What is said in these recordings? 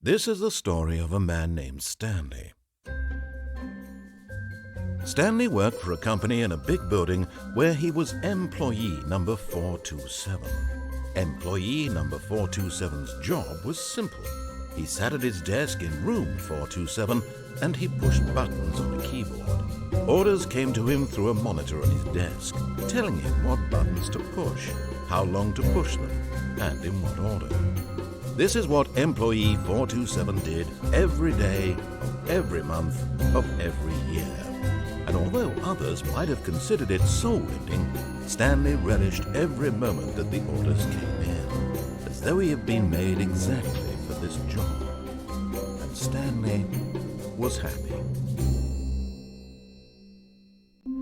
This is the story of a man named Stanley. Stanley worked for a company in a big building where he was employee number 427. Employee number 427's job was simple. He sat at his desk in room 427 and he pushed buttons on a keyboard. Orders came to him through a monitor on his desk, telling him what buttons to push, how long to push them, and in what order. This is what employee 427 did every day of every month of every year. And although others might have considered it soul-lifting, Stanley relished every moment that the orders came in, as though he had been made exactly for this job. And Stanley was happy.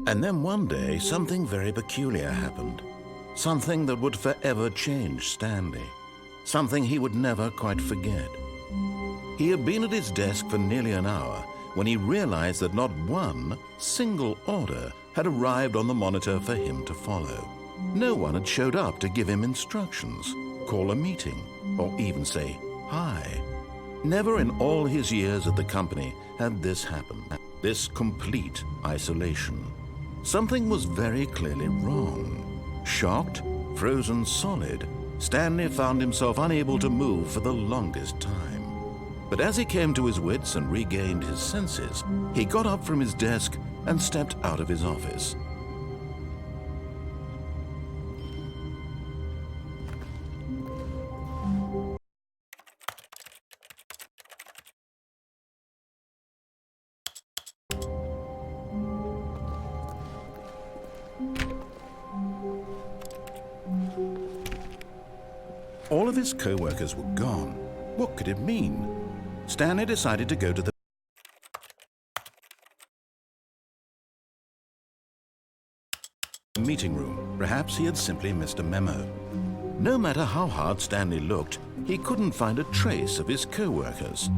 And then one day, something very peculiar happened. Something that would forever change Stanley. Something he would never quite forget. He had been at his desk for nearly an hour when he realized that not one single order had arrived on the monitor for him to follow. No one had showed up to give him instructions, call a meeting, or even say hi. Never in all his years at the company had this happened, this complete isolation. Something was very clearly wrong. Shocked, frozen solid, Stanley found himself unable to move for the longest time. But as he came to his wits and regained his senses, he got up from his desk and stepped out of his office. All of his co-workers were gone. What could it mean? Stanley decided to go to the meeting room. Perhaps he had simply missed a memo. No matter how hard Stanley looked, he couldn't find a trace of his co-workers.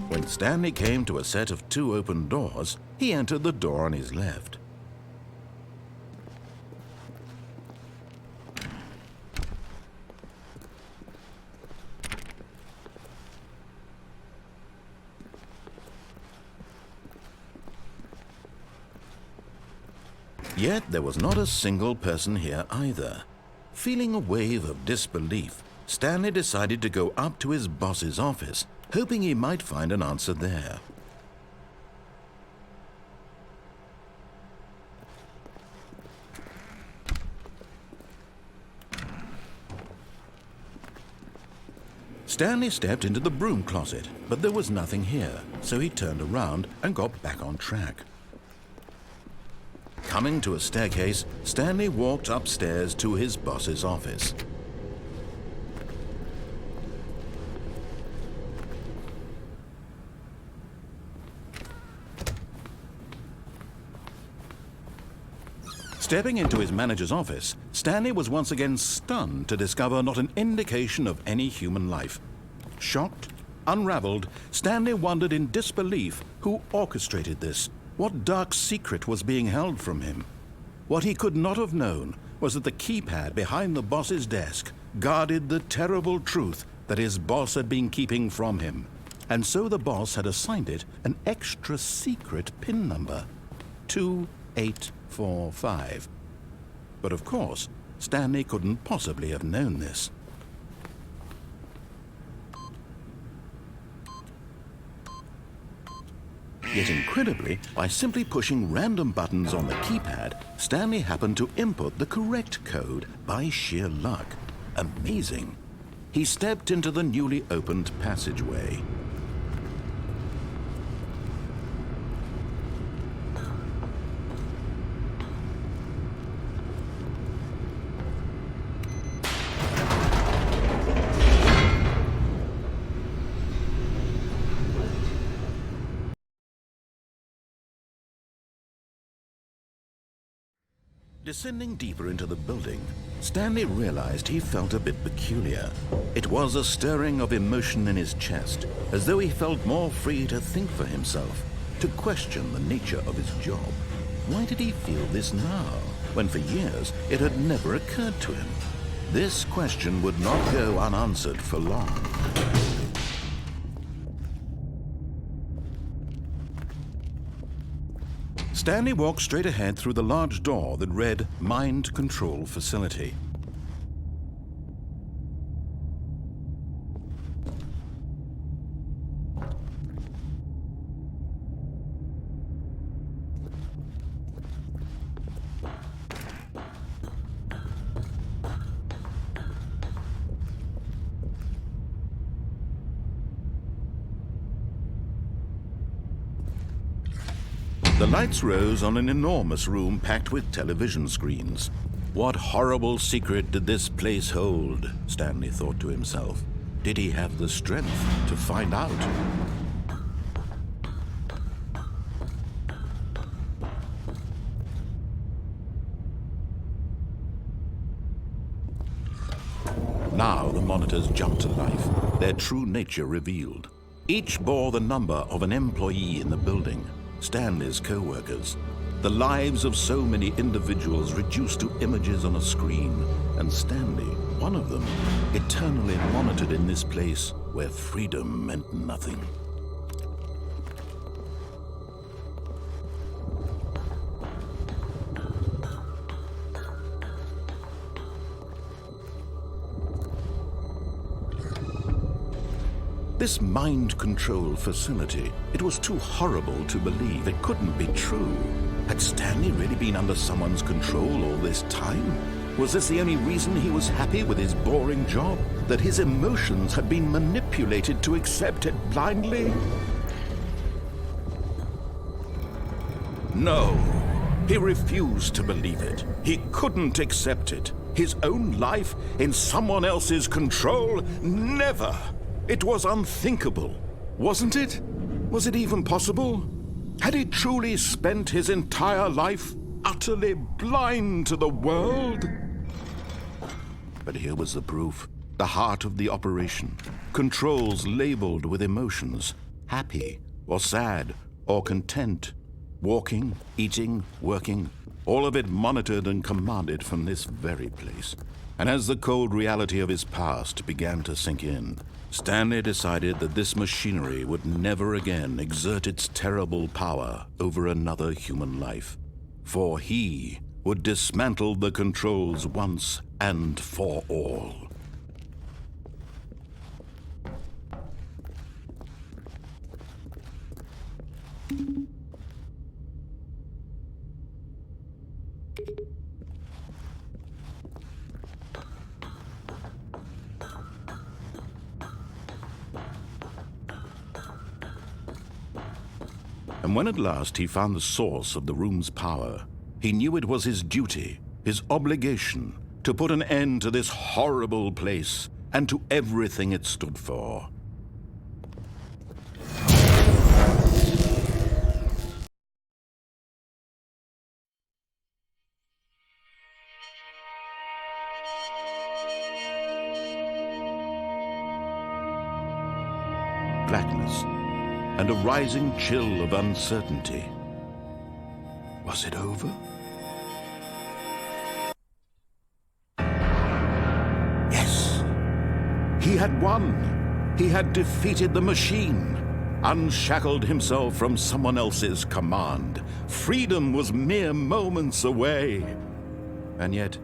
When Stanley came to a set of 2 open doors, he entered the door on his left. Yet there was not a single person here either. Feeling a wave of disbelief, Stanley decided to go up to his boss's office, hoping he might find an answer there. Stanley stepped into the broom closet, but there was nothing here, so he turned around and got back on track. Coming to a staircase, Stanley walked upstairs to his boss's office. Stepping into his manager's office, Stanley was once again stunned to discover not an indication of any human life. Shocked, unraveled, Stanley wondered in disbelief who orchestrated this. What dark secret was being held from him? What he could not have known was that the keypad behind the boss's desk guarded the terrible truth that his boss had been keeping from him. And so the boss had assigned it an extra secret PIN number, 2845. But of course, Stanley couldn't possibly have known this. Yet incredibly, by simply pushing random buttons on the keypad, Stanley happened to input the correct code by sheer luck. Amazing. He stepped into the newly opened passageway. Descending deeper into the building, Stanley realized he felt a bit peculiar. It was a stirring of emotion in his chest, as though he felt more free to think for himself, to question the nature of his job. Why did he feel this now, when for years it had never occurred to him? This question would not go unanswered for long. Stanley walked straight ahead through the large door that read Mind Control Facility. The lights rose on an enormous room packed with television screens. What horrible secret did this place hold? Stanley thought to himself. Did he have the strength to find out? Now the monitors jumped to life, their true nature revealed. Each bore the number of an employee in the building. Stanley's co-workers, the lives of so many individuals reduced to images on a screen, and Stanley, one of them, eternally monitored in this place where freedom meant nothing. This mind control facility, it was too horrible to believe. It couldn't be true. Had Stanley really been under someone's control all this time? Was this the only reason he was happy with his boring job? That his emotions had been manipulated to accept it blindly? No, he refused to believe it. He couldn't accept it. His own life in someone else's control? Never! It was unthinkable, wasn't it? Was it even possible? Had he truly spent his entire life utterly blind to the world? But here was the proof. The heart of the operation. Controls labeled with emotions. Happy, or sad, or content. Walking, eating, working. All of it monitored and commanded from this very place. And as the cold reality of his past began to sink in, Stanley decided that this machinery would never again exert its terrible power over another human life. For he would dismantle the controls once and for all. And when at last he found the source of the room's power, he knew it was his duty, his obligation, to put an end to this horrible place and to everything it stood for. Blackness and a rising chill of uncertainty. Was it over? Yes. He had won. He had defeated the machine, unshackled himself from someone else's command. Freedom was mere moments away. And yet,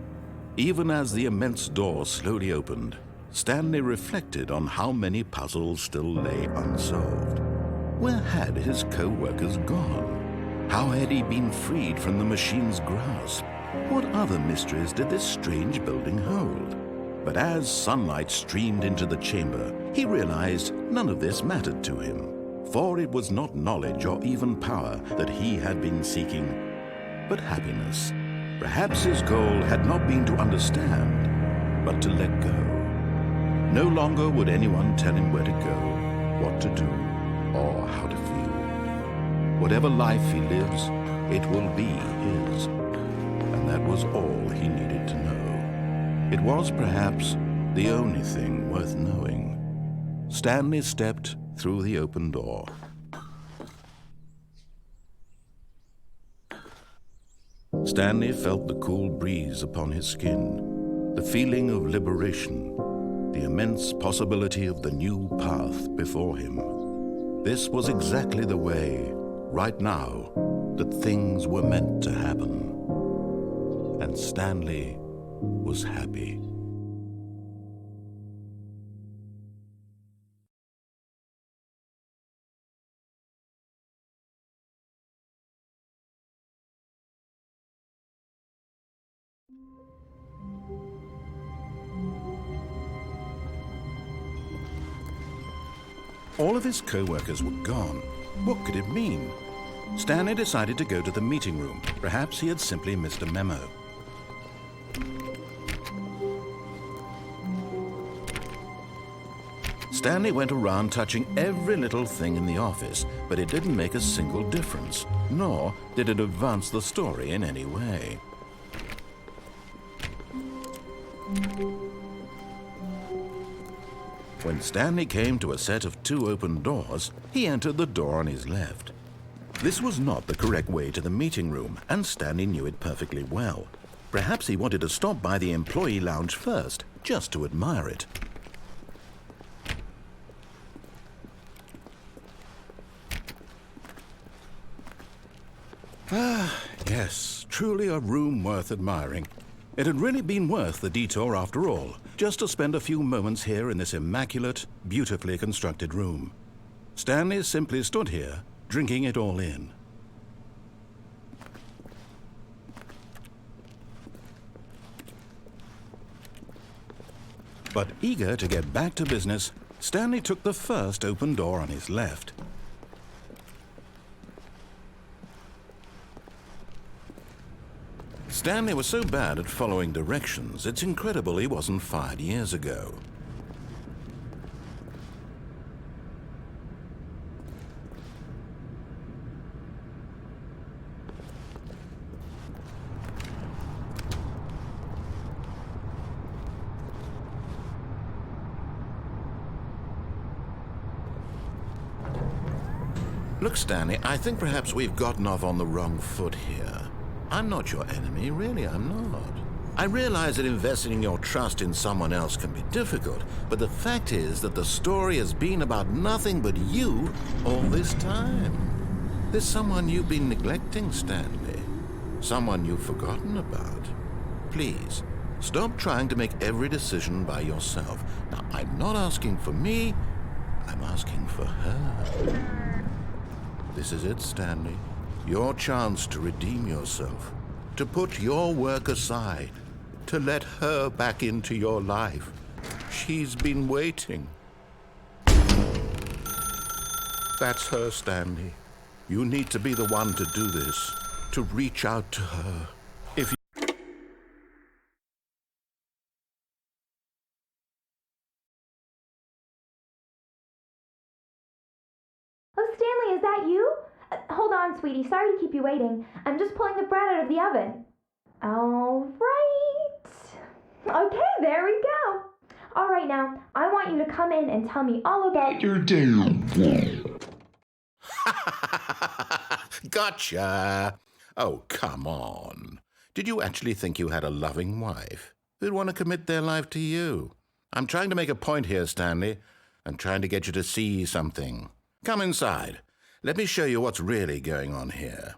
even as the immense door slowly opened, Stanley reflected on how many puzzles still lay unsolved. Where had his co-workers gone? How had he been freed from the machine's grasp? What other mysteries did this strange building hold? But as sunlight streamed into the chamber, he realized none of this mattered to him, for it was not knowledge or even power that he had been seeking, but happiness. Perhaps his goal had not been to understand, but to let go. No longer would anyone tell him where to go, what to do, or how to feel. Whatever life he lives, it will be his. And that was all he needed to know. It was perhaps the only thing worth knowing. Stanley stepped through the open door. Stanley felt the cool breeze upon his skin, the feeling of liberation, the immense possibility of the new path before him. This was exactly the way, right now, that things were meant to happen. And Stanley was happy. All of his co-workers were gone. What could it mean? Stanley decided to go to the meeting room. Perhaps he had simply missed a memo. Stanley went around touching every little thing in the office, but it didn't make a single difference, nor did it advance the story in any way. When Stanley came to a set of 2 open doors, he entered the door on his left. This was not the correct way to the meeting room, and Stanley knew it perfectly well. Perhaps he wanted to stop by the employee lounge first, just to admire it. Ah, yes, truly a room worth admiring. It had really been worth the detour after all, just to spend a few moments here in this immaculate, beautifully constructed room. Stanley simply stood here, drinking it all in. But eager to get back to business, Stanley took the first open door on his left. Stanley was so bad at following directions, it's incredible he wasn't fired years ago. Look, Stanley, I think perhaps we've gotten off on the wrong foot here. I'm not your enemy, really, I'm not. I realize that investing your trust in someone else can be difficult, but the fact is that the story has been about nothing but you all this time. There's someone you've been neglecting, Stanley. Someone you've forgotten about. Please, stop trying to make every decision by yourself. Now, I'm not asking for me, I'm asking for her. This is it, Stanley. Your chance to redeem yourself, to put your work aside, to let her back into your life. She's been waiting. That's her, Stanley. You need to be the one to do this, to reach out to her. If you... Oh, Stanley, is that you? Hold on, sweetie. Sorry to keep you waiting. I'm just pulling the bread out of the oven. All right. Okay, there we go. All right, now, I want you to come in and tell me all about your day. Gotcha! Oh, come on. Did you actually think you had a loving wife who'd want to commit their life to you? I'm trying to make a point here, Stanley. I'm trying to get you to see something. Come inside. Let me show you what's really going on here.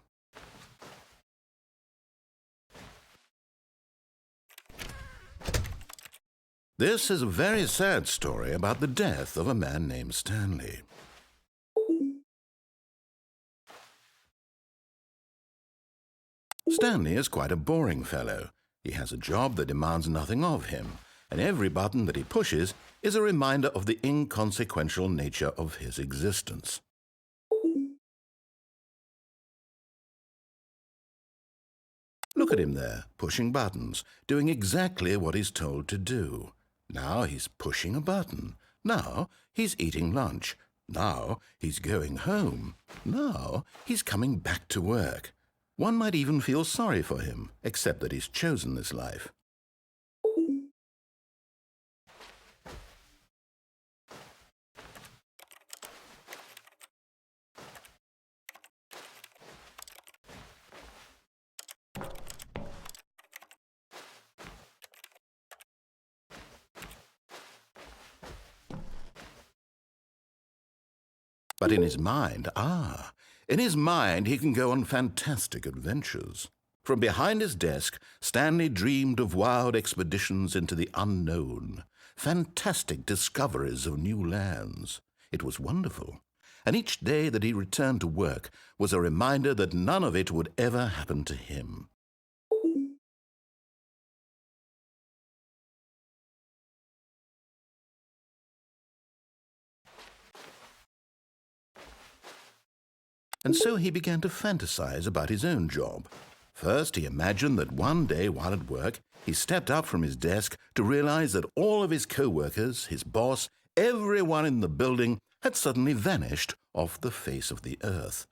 This is a very sad story about the death of a man named Stanley. Stanley is quite a boring fellow. He has a job that demands nothing of him, and every button that he pushes is a reminder of the inconsequential nature of his existence. Look at him there, pushing buttons, doing exactly what he's told to do. Now he's pushing a button. Now he's eating lunch. Now he's going home. Now he's coming back to work. One might even feel sorry for him, except that he's chosen this life. But in his mind, he can go on fantastic adventures. From behind his desk, Stanley dreamed of wild expeditions into the unknown, fantastic discoveries of new lands. It was wonderful, and each day that he returned to work was a reminder that none of it would ever happen to him. And so he began to fantasize about his own job. First, he imagined that one day while at work, he stepped up from his desk to realize that all of his co-workers, his boss, everyone in the building had suddenly vanished off the face of the earth.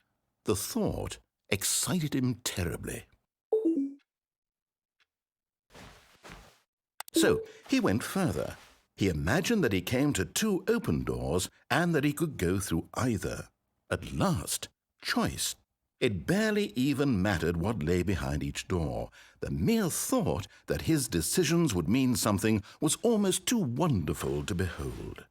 The thought excited him terribly. So he went further. He imagined that he came to 2 open doors and that he could go through either. At last, choice. It barely even mattered what lay behind each door. The mere thought that his decisions would mean something was almost too wonderful to behold.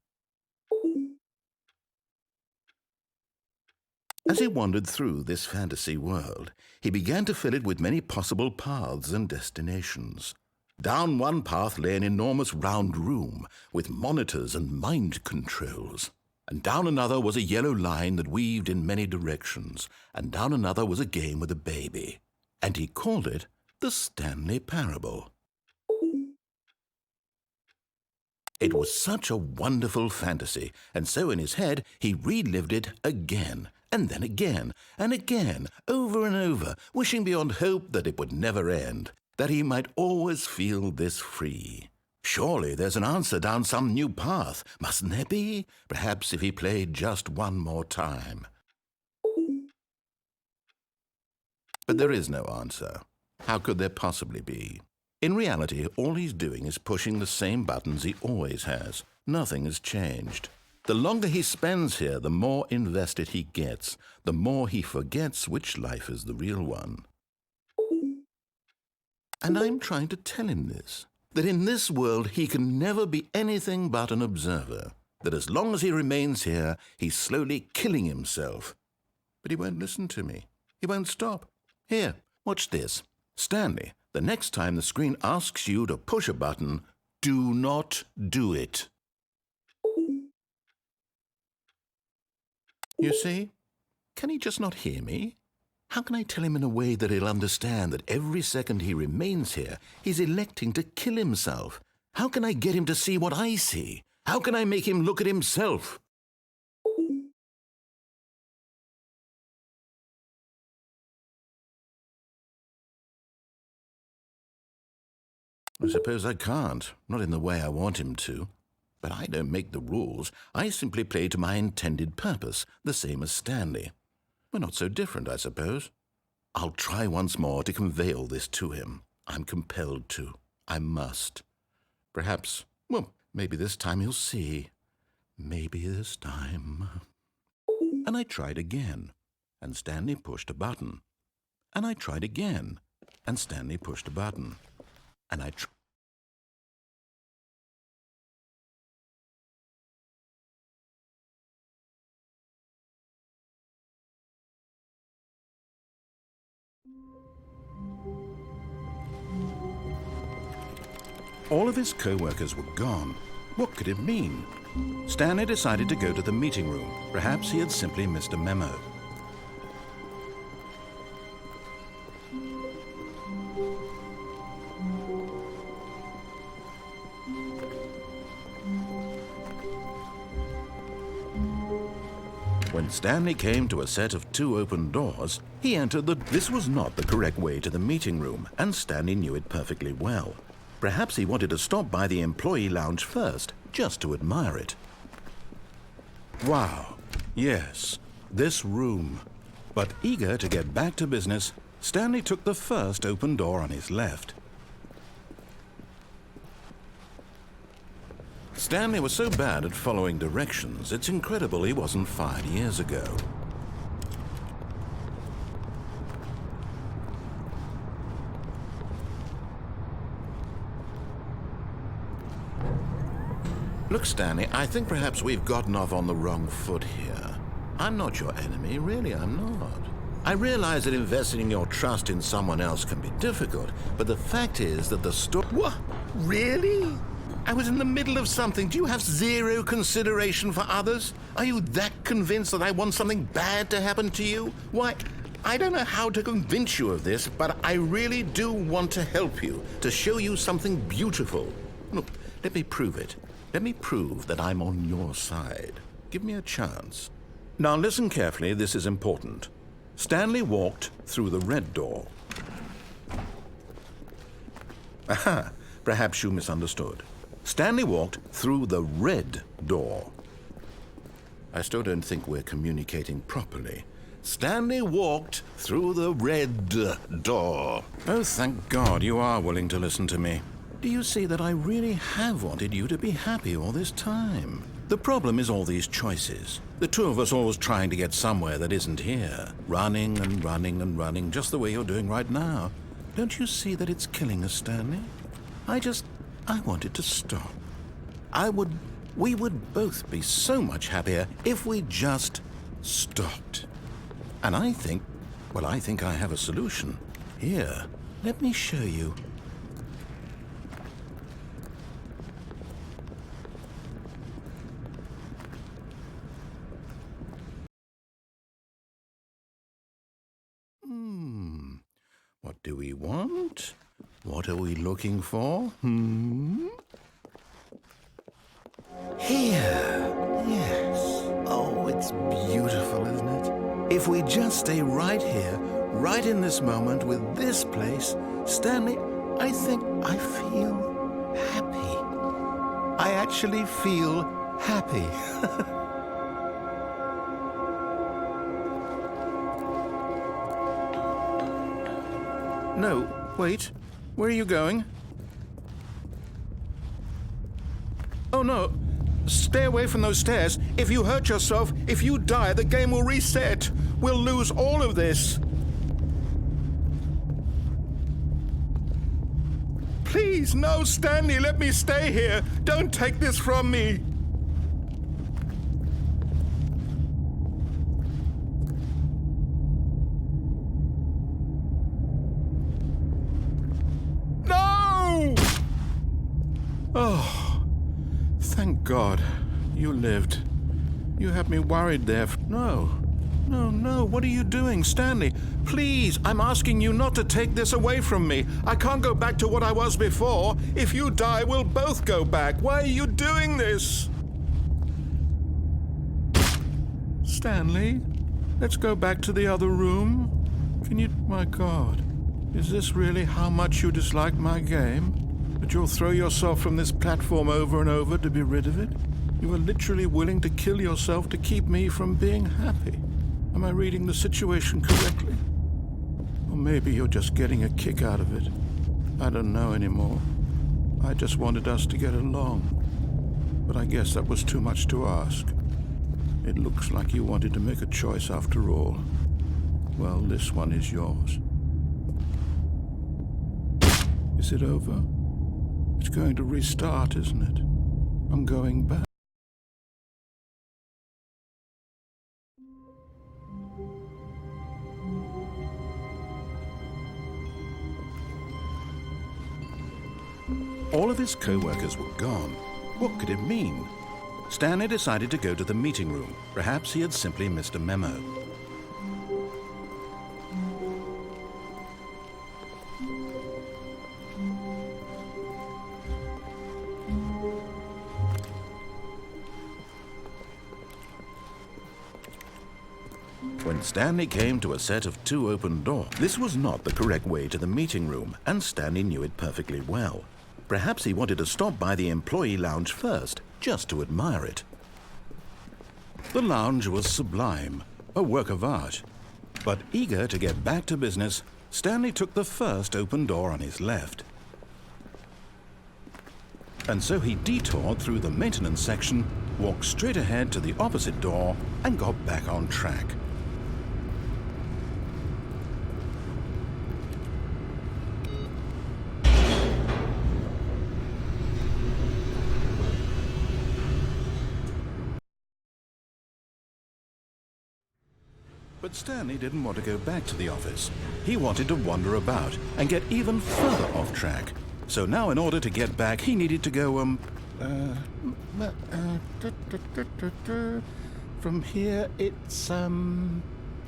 As he wandered through this fantasy world, he began to fill it with many possible paths and destinations. Down one path lay an enormous round room with monitors and mind controls. And down another was a yellow line that weaved in many directions, and down another was a game with a baby. And he called it the Stanley Parable. It was such a wonderful fantasy, and so in his head he relived it again, and then again, and again, over and over, wishing beyond hope that it would never end, that he might always feel this free. Surely there's an answer down some new path, mustn't there be? Perhaps if he played just one more time. But there is no answer. How could there possibly be? In reality, all he's doing is pushing the same buttons he always has. Nothing has changed. The longer he spends here, the more invested he gets, the more he forgets which life is the real one. And I'm trying to tell him this. That in this world he can never be anything but an observer, that as long as he remains here, he's slowly killing himself. But he won't listen to me. He won't stop. Here, watch this. Stanley, the next time the screen asks you to push a button, do not do it. You see? Can he just not hear me? How can I tell him in a way that he'll understand that every second he remains here, he's electing to kill himself? How can I get him to see what I see? How can I make him look at himself? I suppose I can't, not in the way I want him to. But I don't make the rules. I simply play to my intended purpose, the same as Stanley. We're not so different, I suppose. I'll try once more to convey all this to him. I'm compelled to. I must. Perhaps, maybe this time he'll see. Maybe this time. And I tried again, and Stanley pushed a button. And I tried again, and Stanley pushed a button. And I tried. All of his co-workers were gone. What could it mean? Stanley decided to go to the meeting room. Perhaps he had simply missed a memo. When Stanley came to a set of 2 open doors, he entered This was not the correct way to the meeting room, and Stanley knew it perfectly well. Perhaps he wanted to stop by the employee lounge first, just to admire it. Wow, yes, this room. But eager to get back to business, Stanley took the first open door on his left. Stanley was so bad at following directions, it's incredible he wasn't fired years ago. Look, Stanley, I think perhaps we've gotten off on the wrong foot here. I'm not your enemy, really, I'm not. I realize that investing your trust in someone else can be difficult, but the fact is that the story... What? Really? I was in the middle of something. Do you have zero consideration for others? Are you that convinced that I want something bad to happen to you? Why, I don't know how to convince you of this, but I really do want to help you, to show you something beautiful. Look, let me prove it. Let me prove that I'm on your side. Give me a chance. Now listen carefully, this is important. Stanley walked through the red door. Aha, perhaps you misunderstood. Stanley walked through the red door. I still don't think we're communicating properly. Stanley walked through the red door. Oh, thank God you are willing to listen to me. Do you see that I really have wanted you to be happy all this time? The problem is all these choices. The two of us always trying to get somewhere that isn't here. Running and running and running, just the way you're doing right now. Don't you see that it's killing us, Stanley? I wanted to stop. We would both be so much happier if we just stopped. And I think I have a solution. Here, let me show you. What do we want? What are we looking for? Here. Yes. Oh, it's beautiful, isn't it? If we just stay right here, right in this moment with this place, Stanley, I think I feel happy. I actually feel happy. No, wait. Where are you going? Oh, no. Stay away from those stairs. If you hurt yourself, if you die, the game will reset. We'll lose all of this. Please, no, Stanley, let me stay here. Don't take this from me. Oh, thank God you lived. You had me worried there. No, what are you doing, Stanley? Please, I'm asking you not to take this away from me. I can't go back to what I was before. If you die, we'll both go back. Why are you doing this? Stanley, let's go back to the other room. Can you... My God, is this really how much you dislike my game? That you'll throw yourself from this platform over and over to be rid of it? You are literally willing to kill yourself to keep me from being happy. Am I reading the situation correctly? Or maybe you're just getting a kick out of it. I don't know anymore. I just wanted us to get along. But I guess that was too much to ask. It looks like you wanted to make a choice after all. Well, this one is yours. Is it over? It's going to restart, isn't it? I'm going back. All of his co-workers were gone. What could it mean? Stanley decided to go to the meeting room. Perhaps he had simply missed a memo. Stanley came to a set of 2 open doors. This was not the correct way to the meeting room, and Stanley knew it perfectly well. Perhaps he wanted to stop by the employee lounge first, just to admire it. The lounge was sublime, a work of art. But eager to get back to business, Stanley took the first open door on his left. And so he detoured through the maintenance section, walked straight ahead to the opposite door, and got back on track. But Stanley didn't want to go back to the office. He wanted to wander about and get even further off track. So now in order to get back, he needed to go, from here it's,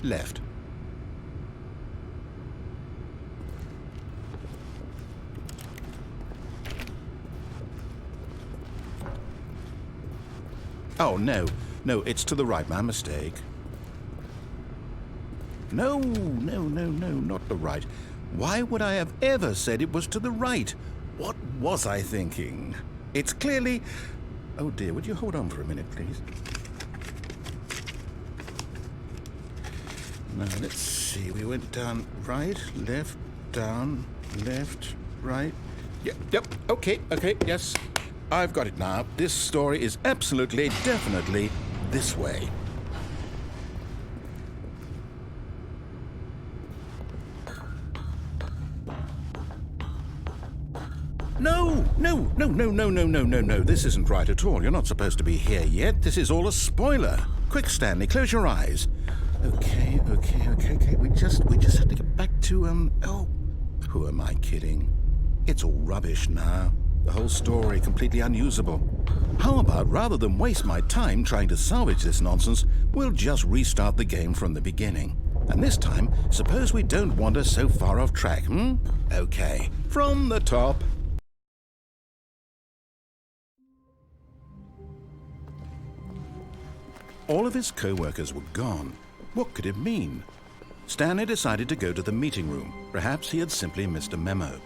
left. Oh, no, it's to the right, my mistake. No, not the right. Why would I have ever said it was to the right? What was I thinking? It's clearly... Oh dear, would you hold on for a minute, please? Now, let's see. We went down right, left, down, left, right. Yep, okay, yes. I've got it now. This story is absolutely, definitely this way. No. This isn't right at all. You're not supposed to be here yet. This is all a spoiler. Quick, Stanley, close your eyes. Okay. We just have to get back to, oh, who am I kidding? It's all rubbish now. The whole story completely unusable. How about, rather than waste my time trying to salvage this nonsense, we'll just restart the game from the beginning. And this time, suppose we don't wander so far off track, Okay, from the top. All of his co-workers were gone. What could it mean? Stanley decided to go to the meeting room. Perhaps he had simply missed a memo.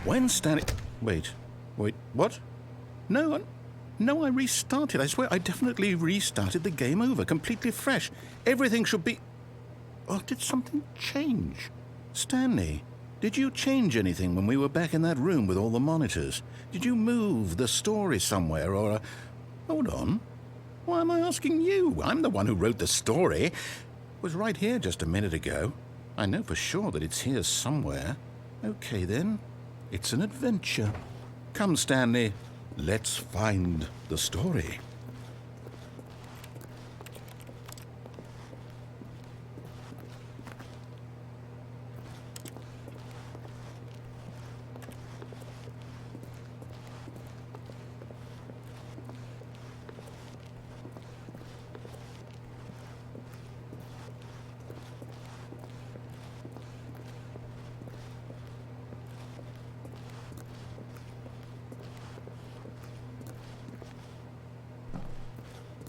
When Stanley... Wait, what? No, I restarted. I swear I definitely restarted the game over, completely fresh. Everything should be... Oh, did something change? Stanley, did you change anything when we were back in that room with all the monitors? Did you move the story somewhere or... Hold on. Why am I asking you? I'm the one who wrote the story. It was right here just a minute ago. I know for sure that it's here somewhere. Okay, then. It's an adventure. Come, Stanley. Let's find the story.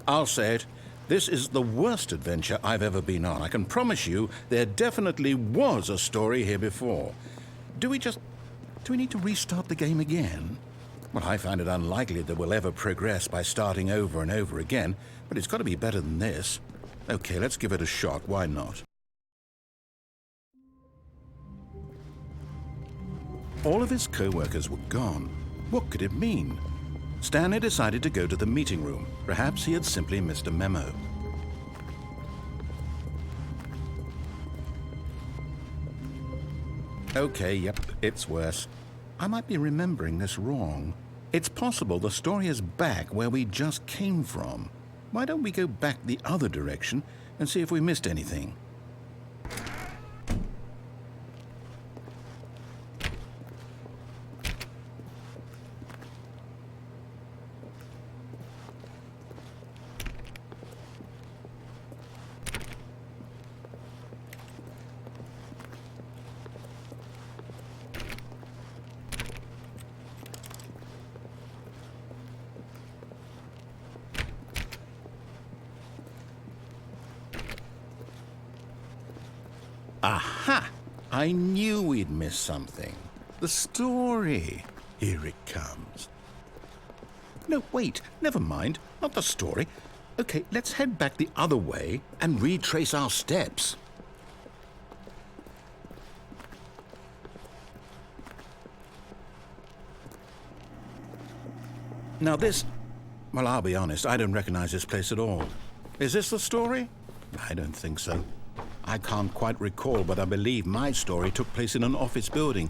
I'll say it. This is the worst adventure I've ever been on. I can promise you there definitely was a story here before. Do we need to restart the game again? Well, I find it unlikely that we'll ever progress by starting over and over again, but it's got to be better than this. Okay, let's give it a shot. Why not? All of his co-workers were gone. What could it mean? Stanley decided to go to the meeting room. Perhaps he had simply missed a memo. Okay, yep, it's worse. I might be remembering this wrong. It's possible the story is back where we just came from. Why don't we go back the other direction and see if we missed anything? Aha! I knew we'd miss something. The story. Here it comes. No, wait, never mind. Not the story. Okay, let's head back the other way and retrace our steps. Now this... Well, I'll be honest, I don't recognize this place at all. Is this the story? I don't think so. I can't quite recall, but I believe my story took place in an office building.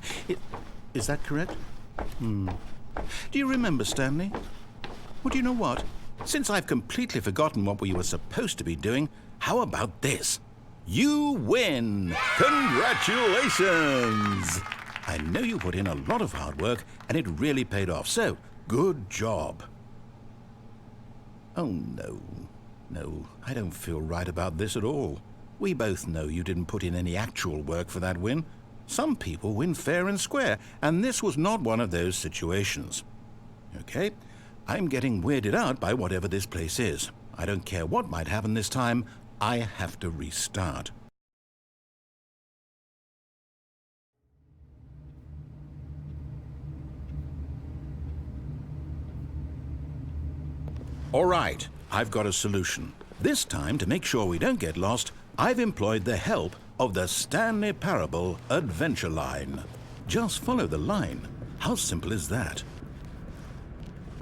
Is that correct? Do you remember, Stanley? Well, do you know what? Since I've completely forgotten what we were supposed to be doing, how about this? You win! Congratulations! I know you put in a lot of hard work, and it really paid off, so good job. Oh, no. No, I don't feel right about this at all. We both know you didn't put in any actual work for that win. Some people win fair and square, and this was not one of those situations. Okay, I'm getting weirded out by whatever this place is. I don't care what might happen this time. I have to restart. All right, I've got a solution. This time, to make sure we don't get lost, I've employed the help of the Stanley Parable adventure line. Just follow the line. How simple is that?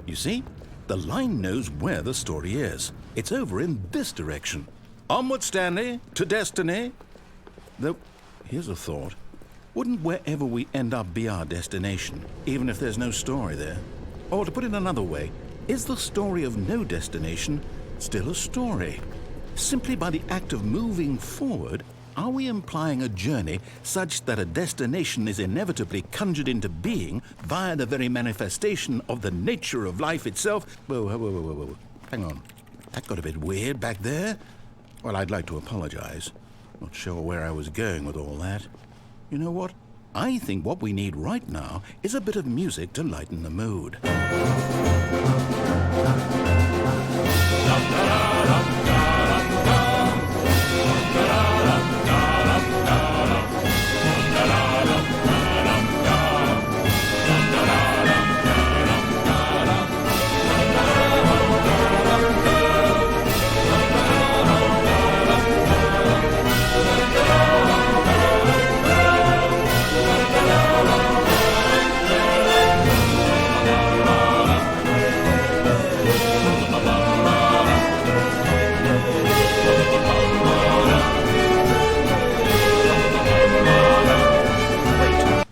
You see, the line knows where the story is. It's over in this direction. Onward, Stanley, to destiny. Though, here's a thought. Wouldn't wherever we end up be our destination, even if there's no story there? Or to put it another way, is the story of no destination still a story? Simply by the act of moving forward, are we implying a journey such that a destination is inevitably conjured into being via the very manifestation of the nature of life itself? Whoa. Hang on. That got a bit weird back there. Well, I'd like to apologize. Not sure where I was going with all that. You know what? I think what we need right now is a bit of music to lighten the mood.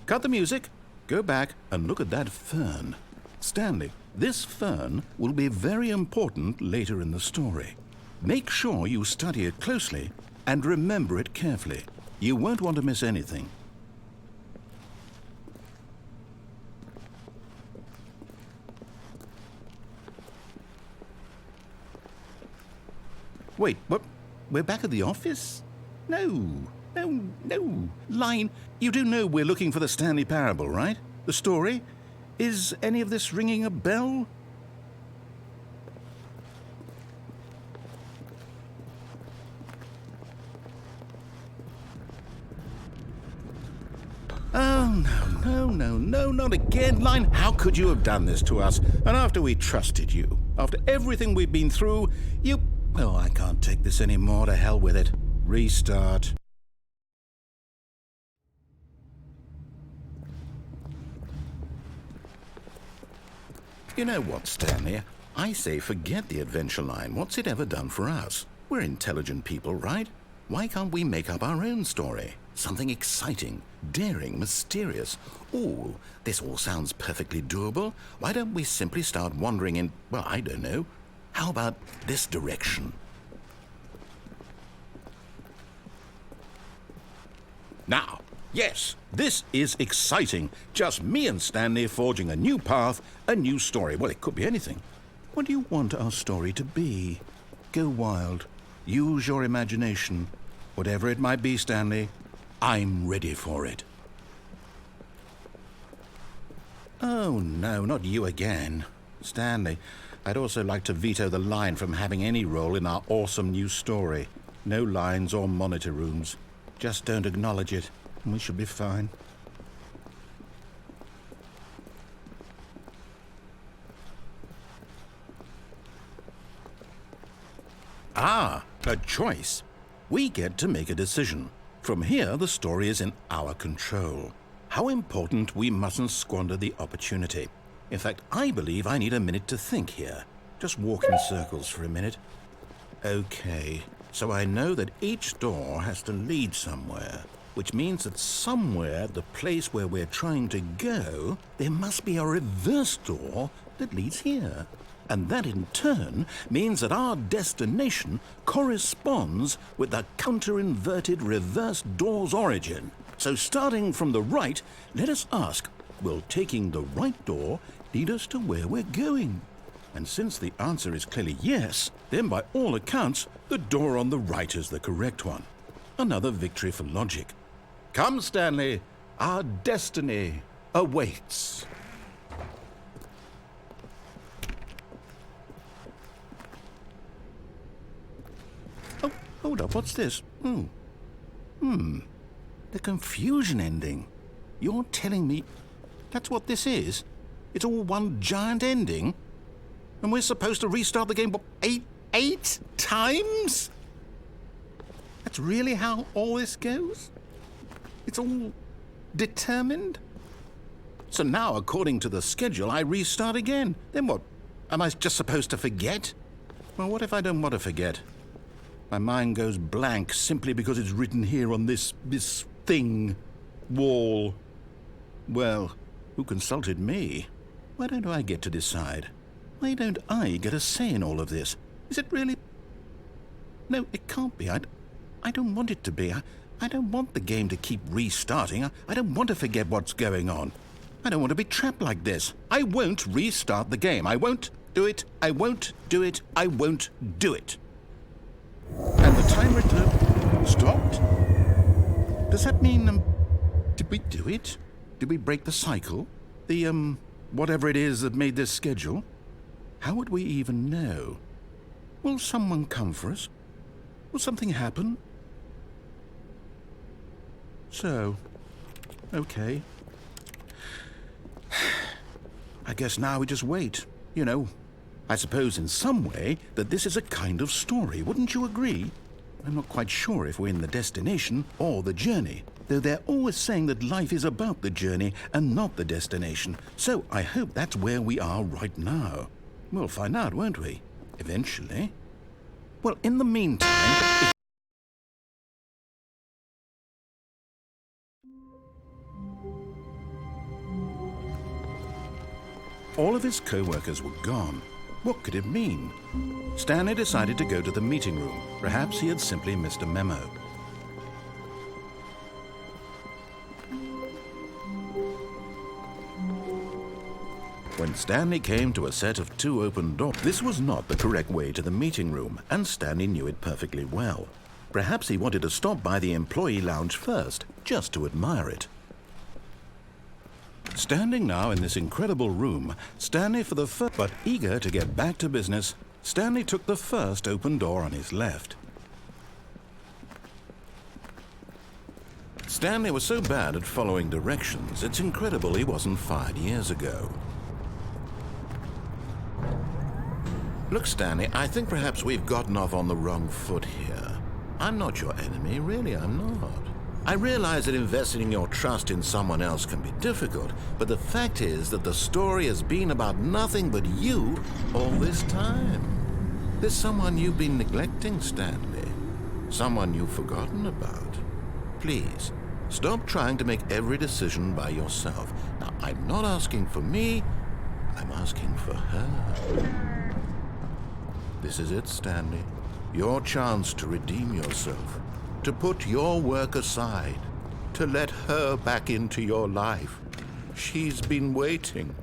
Cut the music, go back and look at that fern. Stanley, this fern will be very important later in the story. Make sure you study it closely and remember it carefully. You won't want to miss anything. Wait, what? We're back at the office? No. Line, you do know we're looking for the Stanley Parable, right? The story? Is any of this ringing a bell? Oh, no, not again, Line. How could you have done this to us? And after we trusted you, after everything we've been through, you... Oh, I can't take this anymore. To hell with it. Restart. You know what, Stanley? I say forget the adventure line. What's it ever done for us? We're intelligent people, right? Why can't we make up our own story? Something exciting, daring, mysterious. Ooh, this all sounds perfectly doable. Why don't we simply start wandering in, well, I don't know. How about this direction? Now, yes, this is exciting. Just me and Stanley forging a new path, a new story. Well, it could be anything. What do you want our story to be? Go wild. Use your imagination. Whatever it might be, Stanley, I'm ready for it. Oh, no, not you again. Stanley, I'd also like to veto the line from having any role in our awesome new story. No lines or monitor rooms. Just don't acknowledge it, and we should be fine. Ah, a choice. We get to make a decision. From here, the story is in our control. How important we mustn't squander the opportunity. In fact, I believe I need a minute to think here. Just walk in circles for a minute. Okay, so I know that each door has to lead somewhere, which means that somewhere, the place where we're trying to go, there must be a reverse door that leads here. And that in turn means that our destination corresponds with the counter-inverted reverse door's origin. So starting from the right, let us ask, will taking the right door lead us to where we're going? And since the answer is clearly yes, then by all accounts, the door on the right is the correct one. Another victory for logic. Come, Stanley, our destiny awaits. Oh, hold up, what's this? The confusion ending. You're telling me that's what this is? It's all one giant ending? And we're supposed to restart the game, what, eight times? That's really how all this goes? It's all determined? So now, according to the schedule, I restart again. Then what? Am I just supposed to forget? Well, what if I don't want to forget? My mind goes blank simply because it's written here on this thing, wall. Well, who consulted me? Why don't I get to decide? Why don't I get a say in all of this? Is it really? No, it can't be. I don't want it to be. I don't want the game to keep restarting. I don't want to forget what's going on. I don't want to be trapped like this. I won't restart the game. I won't do it. I won't do it. I won't do it. And the timer stopped? Does that mean, did we do it? Did we break the cycle? The, whatever it is that made this schedule? How would we even know? Will someone come for us? Will something happen? So, okay. I guess now we just wait. You know, I suppose in some way that this is a kind of story, wouldn't you agree? I'm not quite sure if we're in the destination or the journey, though they're always saying that life is about the journey and not the destination. So I hope that's where we are right now. We'll find out, won't we? Eventually. Well, in the meantime... All of his co-workers were gone. What could it mean? Stanley decided to go to the meeting room. Perhaps he had simply missed a memo. When Stanley came to a set of 2 open doors, this was not the correct way to the meeting room, and Stanley knew it perfectly well. Perhaps he wanted to stop by the employee lounge first, just to admire it. Standing now in this incredible room, Stanley for the first, but eager to get back to business, Stanley took the first open door on his left. Stanley was so bad at following directions, it's incredible he wasn't fired years ago. Look, Stanley, I think perhaps we've gotten off on the wrong foot here. I'm not your enemy, really, I'm not. I realize that investing your trust in someone else can be difficult, but the fact is that the story has been about nothing but you all this time. There's someone you've been neglecting, Stanley. Someone you've forgotten about. Please, stop trying to make every decision by yourself. Now, I'm not asking for me, I'm asking for her. This is it, Stanley. Your chance to redeem yourself. To put your work aside, to let her back into your life. She's been waiting.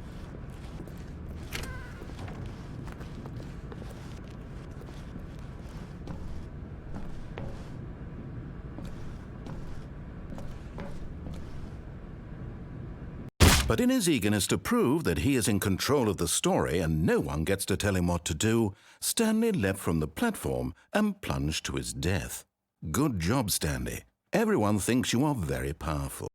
But in his eagerness to prove that he is in control of the story and no one gets to tell him what to do, Stanley leapt from the platform and plunged to his death. Good job, Stanley. Everyone thinks you are very powerful.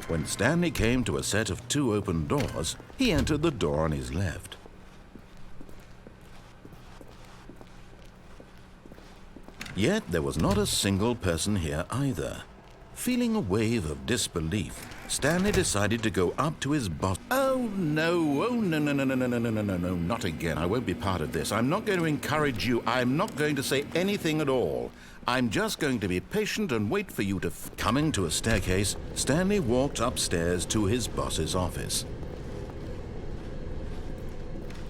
When Stanley came to a set of 2 open doors, he entered the door on his left. Yet there was not a single person here either. Feeling a wave of disbelief, Stanley decided to go up to his boss. Oh no, no, not again. I won't be part of this. I'm not going to encourage you. I'm not going to say anything at all. I'm just going to be patient and wait for you to... Coming to a staircase, Stanley walked upstairs to his boss's office.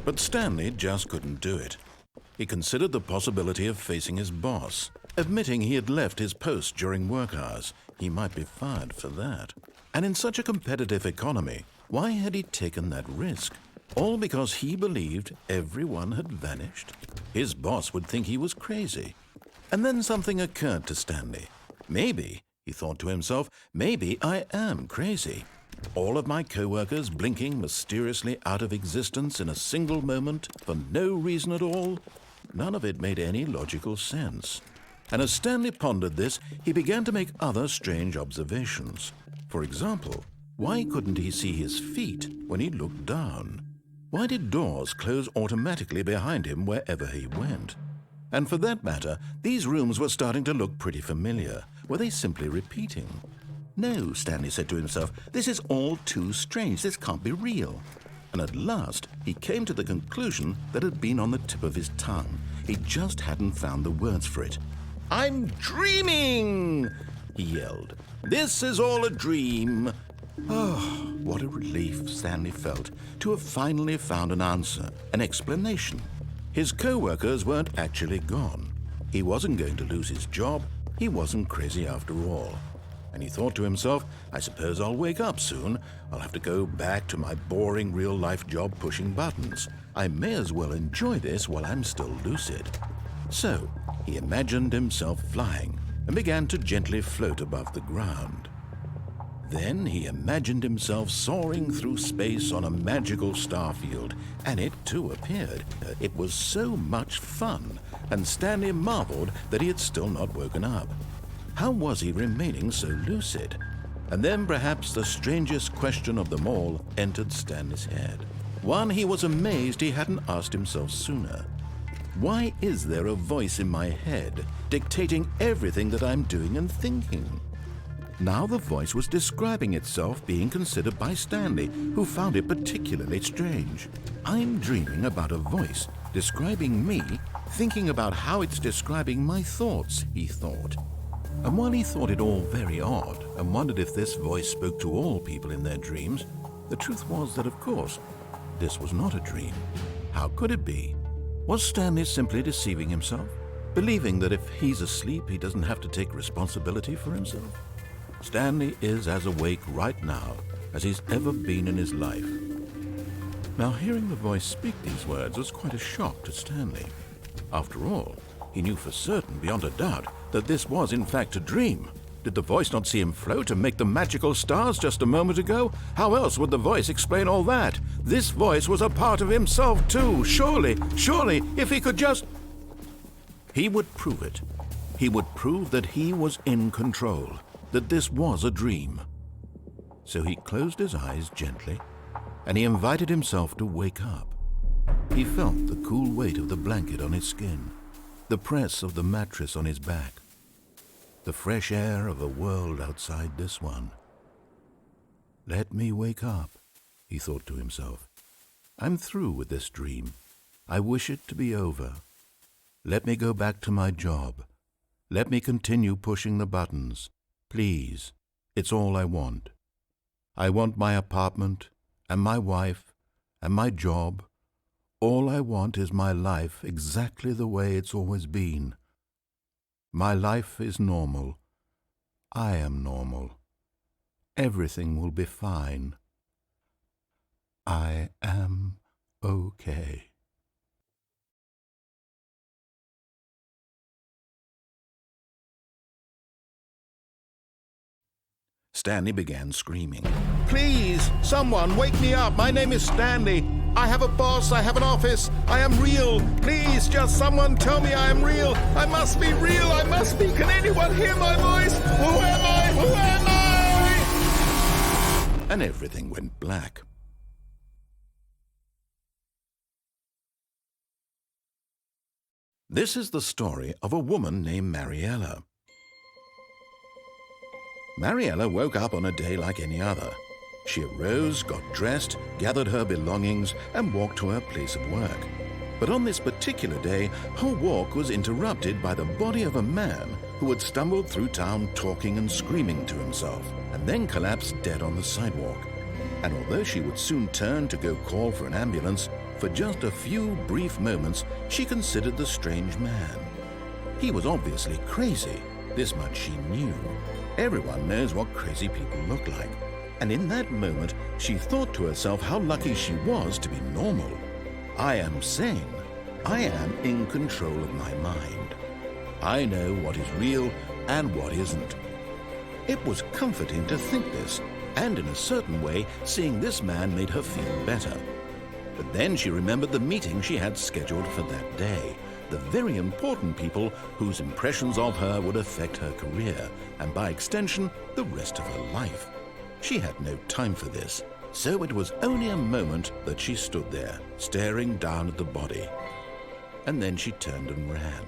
But Stanley just couldn't do it. He considered the possibility of facing his boss. Admitting he had left his post during work hours, he might be fired for that. And in such a competitive economy, why had he taken that risk? All because he believed everyone had vanished? His boss would think he was crazy. And then something occurred to Stanley. Maybe, he thought to himself, maybe I am crazy. All of my co-workers blinking mysteriously out of existence in a single moment for no reason at all? None of it made any logical sense. And as Stanley pondered this, he began to make other strange observations. For example, why couldn't he see his feet when he looked down? Why did doors close automatically behind him wherever he went? And for that matter, these rooms were starting to look pretty familiar. Were they simply repeating? No, Stanley said to himself, this is all too strange. This can't be real. And at last, he came to the conclusion that had been on the tip of his tongue. He just hadn't found the words for it. I'm dreaming, he yelled. This is all a dream. Oh, what a relief Stanley felt to have finally found an answer, an explanation. His co-workers weren't actually gone. He wasn't going to lose his job. He wasn't crazy after all. And he thought to himself, I suppose I'll wake up soon. I'll have to go back to my boring real-life job pushing buttons. I may as well enjoy this while I'm still lucid. So he imagined himself flying and began to gently float above the ground. Then he imagined himself soaring through space on a magical starfield, and it too appeared. It was so much fun, and Stanley marveled that he had still not woken up. How was he remaining so lucid? And then perhaps the strangest question of them all entered Stanley's head. One he was amazed he hadn't asked himself sooner. Why is there a voice in my head dictating everything that I'm doing and thinking? Now the voice was describing itself being considered by Stanley, who found it particularly strange. I'm dreaming about a voice describing me, thinking about how it's describing my thoughts, he thought. And while he thought it all very odd and wondered if this voice spoke to all people in their dreams, the truth was that, of course, this was not a dream. How could it be? Was Stanley simply deceiving himself, believing that if he's asleep, he doesn't have to take responsibility for himself? Stanley is as awake right now as he's ever been in his life. Now, hearing the voice speak these words was quite a shock to Stanley. After all, he knew for certain, beyond a doubt, that this was in fact a dream. Did the voice not see him float and make the magical stars just a moment ago? How else would the voice explain all that? This voice was a part of himself too. Surely, if he could just... He would prove it. He would prove that he was in control, that this was a dream. So he closed his eyes gently, and he invited himself to wake up. He felt the cool weight of the blanket on his skin, the press of the mattress on his back, the fresh air of a world outside this one. Let me wake up, he thought to himself. I'm through with this dream. I wish it to be over. Let me go back to my job. Let me continue pushing the buttons. Please, it's all I want. I want my apartment and my wife and my job. All I want is my life exactly the way it's always been. My life is normal. I am normal. Everything will be fine. I am okay. Stanley began screaming. "Please, someone, wake me up. My name is Stanley. I have a boss. I have an office. I am real. Please, just someone tell me I am real. I must be real. I must be. Can anyone hear my voice? Who am I? Who am I?" And everything went black. This is the story of a woman named Mariella. Mariella woke up on a day like any other. She arose, got dressed, gathered her belongings, and walked to her place of work. But on this particular day, her walk was interrupted by the body of a man who had stumbled through town talking and screaming to himself, and then collapsed dead on the sidewalk. And although she would soon turn to go call for an ambulance, for just a few brief moments she considered the strange man. He was obviously crazy. This much she knew. Everyone knows what crazy people look like. And in that moment, she thought to herself how lucky she was to be normal. I am sane. I am in control of my mind. I know what is real and what isn't. It was comforting to think this, and in a certain way, seeing this man made her feel better. But then she remembered the meeting she had scheduled for that day. The very important people whose impressions of her would affect her career, and by extension, the rest of her life. She had no time for this, so it was only a moment that she stood there, staring down at the body. And then she turned and ran.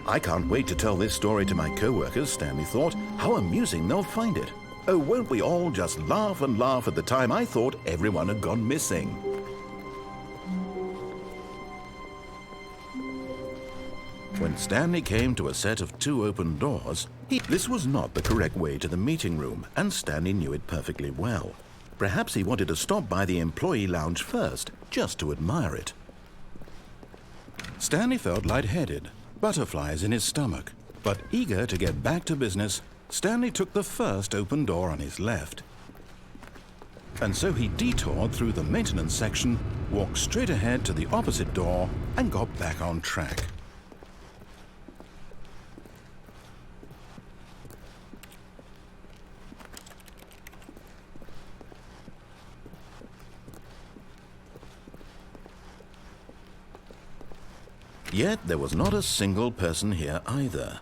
I can't wait to tell this story to my co-workers, Stanley thought. How amusing they'll find it. Oh, won't we all just laugh and laugh at the time I thought everyone had gone missing. When Stanley came to a set of 2 open doors, this was not the correct way to the meeting room, and Stanley knew it perfectly well. Perhaps he wanted to stop by the employee lounge first, just to admire it. Stanley felt lightheaded, butterflies in his stomach, but eager to get back to business, Stanley took the first open door on his left. And so he detoured through the maintenance section, walked straight ahead to the opposite door, and got back on track. Yet there was not a single person here either.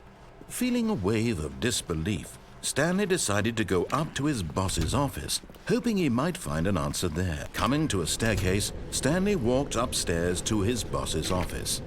Feeling a wave of disbelief, Stanley decided to go up to his boss's office, hoping he might find an answer there. Coming to a staircase, Stanley walked upstairs to his boss's office.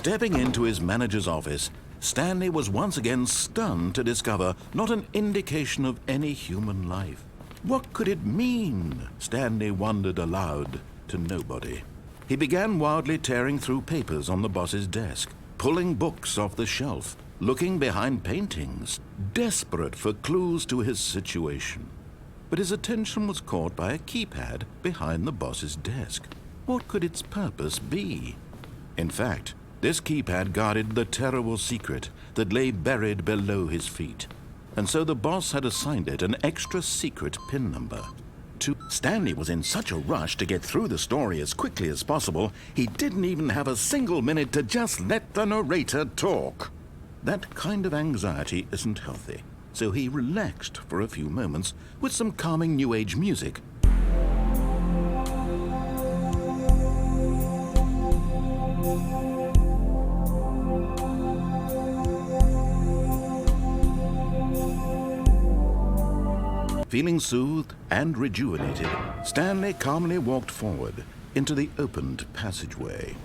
Stepping into his manager's office, Stanley was once again stunned to discover not an indication of any human life. What could it mean? Stanley wondered aloud to nobody. He began wildly tearing through papers on the boss's desk, pulling books off the shelf, looking behind paintings, desperate for clues to his situation. But his attention was caught by a keypad behind the boss's desk. What could its purpose be? In fact, this keypad guarded the terrible secret that lay buried below his feet. And so the boss had assigned it an extra secret PIN number. Stanley was in such a rush to get through the story as quickly as possible, he didn't even have a single minute to just let the narrator talk. That kind of anxiety isn't healthy, so he relaxed for a few moments with some calming New Age music. Feeling soothed and rejuvenated, Stanley calmly walked forward into the opened passageway.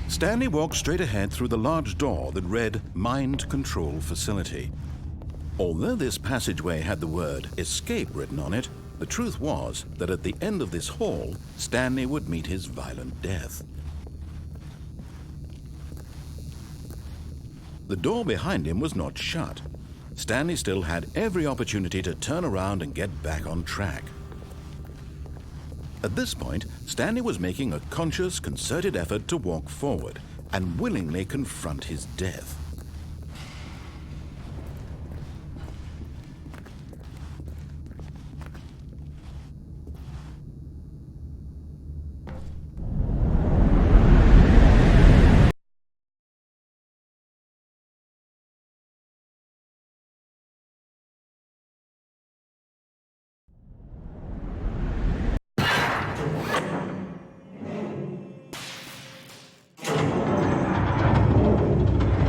Stanley walked straight ahead through the large door that read Mind Control Facility. Although this passageway had the word Escape written on it, the truth was that at the end of this hall, Stanley would meet his violent death. The door behind him was not shut. Stanley still had every opportunity to turn around and get back on track. At this point, Stanley was making a conscious, concerted effort to walk forward and willingly confront his death.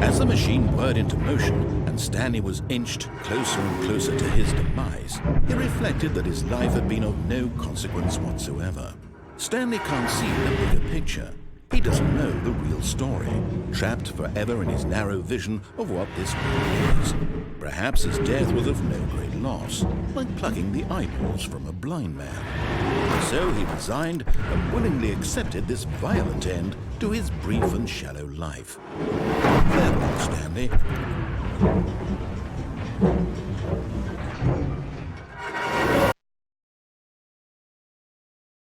As the machine whirred into motion and Stanley was inched closer and closer to his demise, he reflected that his life had been of no consequence whatsoever. Stanley can't see the bigger picture. He doesn't know the real story, trapped forever in his narrow vision of what this world is. Perhaps his death was of no great loss, like plucking the eyeballs from a blind man. So he resigned and willingly accepted this violent end to his brief and shallow life. Farewell, Stanley.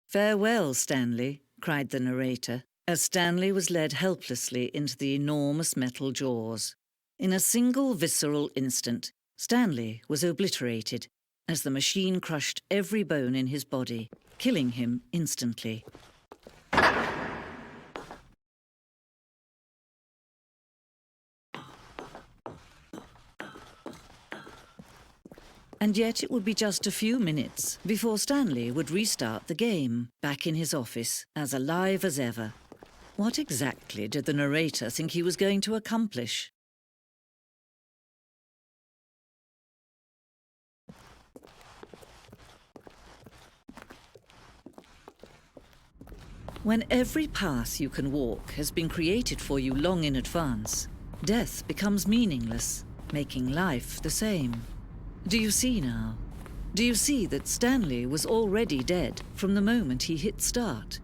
"Farewell, Stanley," cried the narrator, as Stanley was led helplessly into the enormous metal jaws. In a single visceral instant, Stanley was obliterated as the machine crushed every bone in his body, killing him instantly. And yet it would be just a few minutes before Stanley would restart the game, back in his office, as alive as ever. What exactly did the narrator think he was going to accomplish? When every path you can walk has been created for you long in advance, death becomes meaningless, making life the same. Do you see now? Do you see that Stanley was already dead from the moment he hit start?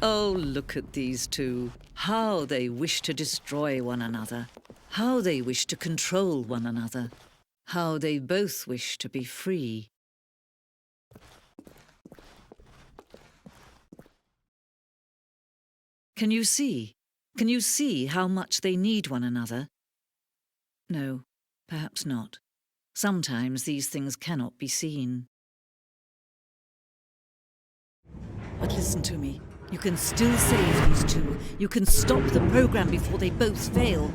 Oh, look at these two. How they wish to destroy one another. How they wish to control one another. How they both wish to be free. Can you see? Can you see how much they need one another? No, perhaps not. Sometimes these things cannot be seen. But listen to me. You can still save these two. You can stop the program before they both fail.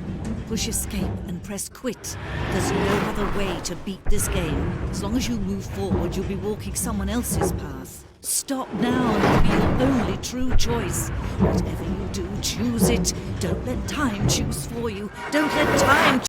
Push escape and press quit. There's no other way to beat this game. As long as you move forward, you'll be walking someone else's path. Stop now and it'll be your only true choice. Whatever you do, choose it. Don't let time choose for you. Don't let time